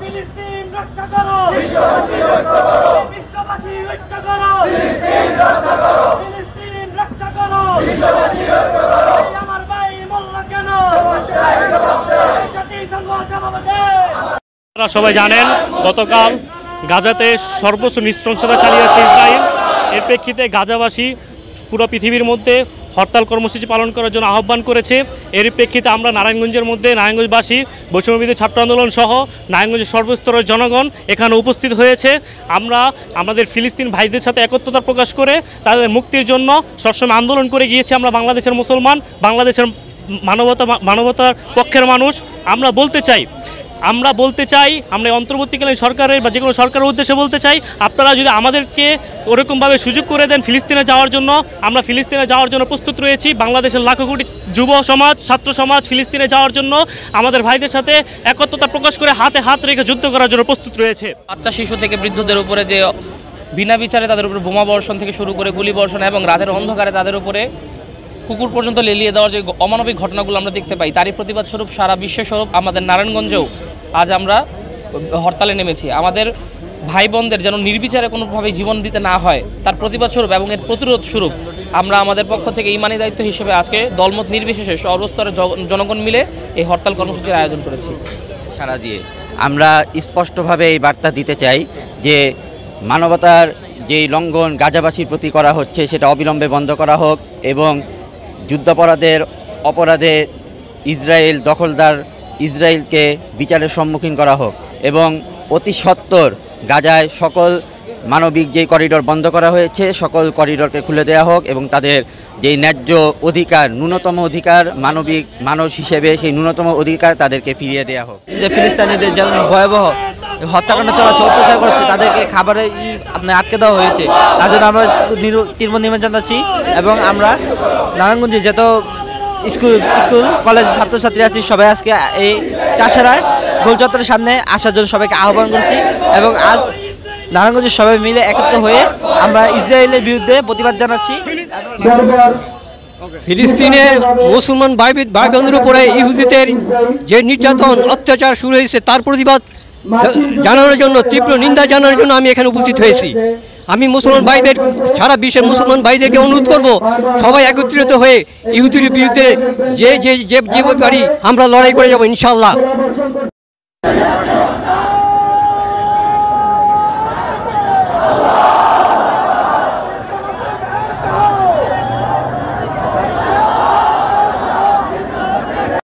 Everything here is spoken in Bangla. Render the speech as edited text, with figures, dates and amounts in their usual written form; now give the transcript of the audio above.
ফিলিস্তিন রক্ষা করো, বিশ্ববাসী রক্ষা করো, বিশ্ববাসী রক্ষা করো, ফিলিস্তিন রক্ষা করো, ফিলিস্তিন রক্ষা করো, বিশ্ববাসী রক্ষা করো। আমার ভাই মোল্লা কেন? জাতিসংঘ জবাব দেয়। আপনারা সবাই জানেন গতকাল গাজাতে সর্বোচ্চ নৃশংসতা চালিয়েছে ইসরায়েল। এর প্রেক্ষিতে গাজাবাসী পুরো পৃথিবীর মধ্যে হরতাল কর্মসূচি পালন করার জন্য আহ্বান করেছে। এর প্রেক্ষিতে আমরা নারায়ণগঞ্জের মধ্যে নারায়ণগঞ্জবাসী, বৈষম্যবিরোধী ছাত্র আন্দোলন সহ নারায়ণগঞ্জের সর্বস্তরের জনগণ এখানে উপস্থিত হয়েছে। আমরা আমাদের ফিলিস্তিন ভাইদের সাথে একত্রতা প্রকাশ করে তাদের মুক্তির জন্য সবসময় আন্দোলন করে গিয়েছি। আমরা বাংলাদেশের মুসলমান, বাংলাদেশের মানবতার পক্ষের মানুষ। আমরা বলতে চাই আমরা অন্তর্বর্তীকালীন সরকারের বা যে কোনো সরকারের উদ্দেশ্যে বলতে চাই, আপনারা যদি আমাদেরকে ওরকমভাবে সুযোগ করে দেন ফিলিস্তিনে যাওয়ার জন্য, আমরা ফিলিস্তিনে যাওয়ার জন্য প্রস্তুত রয়েছি। বাংলাদেশের লাখো কোটি যুব সমাজ, ছাত্র সমাজ ফিলিস্তিনে যাওয়ার জন্য আমাদের ভাইদের সাথে একত্রতা প্রকাশ করে হাতে হাত রেখে যুদ্ধ করার জন্য প্রস্তুত রয়েছে। বাচ্চা শিশু থেকে বৃদ্ধদের উপরে যে বিনা বিচারে তাদের উপরে বোমা বর্ষণ থেকে শুরু করে গুলি বর্ষণ এবং রাতের অন্ধকারে তাদের উপরে কুকুর পর্যন্ত লেলিয়ে দেওয়ার যে অমানবিক ঘটনাগুলো আমরা দেখতে পাই, তারই প্রতিবাদ স্বরূপ সারা বিশ্বস্বরূপ আমাদের নারায়ণগঞ্জেও আজ আমরা হরতালে নেমেছি। আমাদের ভাই বোনদের যেন নির্বিচারে কোনোভাবেই জীবন দিতে না হয় তার প্রতিবাদ স্বরূপ এবং এর প্রতিরোধ স্বরূপ আমরা আমাদের পক্ষ থেকে ইমানি দায়িত্ব হিসেবে আজকে দলমত নির্বিশেষে সর্বস্তরের জনগণ মিলে এই হরতাল কর্মসূচির আয়োজন করেছি। সারা দিয়ে আমরা স্পষ্টভাবে এই বার্তা দিতে চাই যে মানবতার যেই লঙ্ঘন গাজাবাসীর প্রতি করা হচ্ছে সেটা অবিলম্বে বন্ধ করা হোক এবং যুদ্ধাপরাধের অপরাধে ইসরায়েল দখলদার ইসরায়েলকে বিচারের সম্মুখীন করা হোক এবং অতি সত্বর গাজায় সকল মানবিক যেই করিডোর বন্ধ করা হয়েছে সকল করিডোরকে খুলে দেওয়া হোক এবং তাদের যেই ন্যায্য অধিকার, ন্যূনতম অধিকার মানবিক মানুষ হিসেবে সেই ন্যূনতম অধিকার তাদেরকে ফিরিয়ে দেওয়া হোক। যে ফিলিস্তিনিদের যেমন ভয়াবহ হত্যাকাণ্ড চলাচ্ছে, অত্যাচার করছে, তাদেরকে খাবারে আপনার আটকে দেওয়া হয়েছে, তার জন্য আমরা তীব্র নির্মাণ জানাচ্ছি এবং আমরা নারায়ণগঞ্জে যত স্কুল কলেজ ছাত্রছাত্রী আছি সবাই আজকে এই চাষারায় গোল চত্বরের সামনে আসার জন্য সবাইকে আহ্বান করছি এবং আজ নারায়ণগঞ্জের সবাই মিলে একত্র হয়ে আমরা ইসরায়েলের বিরুদ্ধে প্রতিবাদ জানাচ্ছি। ফিলিস্তিনের মুসলমান ভাই বোনদের উপরে ইহুদিদের যে নির্যাতন অত্যাচার শুরু হয়েছে তার প্রতিবাদ জানানোর জন্য, তীব্র নিন্দা জানানোর জন্য আমি এখানে উপস্থিত হয়েছি। আমি মুসলমান ভাইদের, সারা বিশ্বের মুসলমান ভাইদেরকে অনুরোধ করব সবাই একত্রিত হয়ে ইহুদির বিরুদ্ধে যে পারি আমরা লড়াই করে যাব ইনশাআল্লাহ।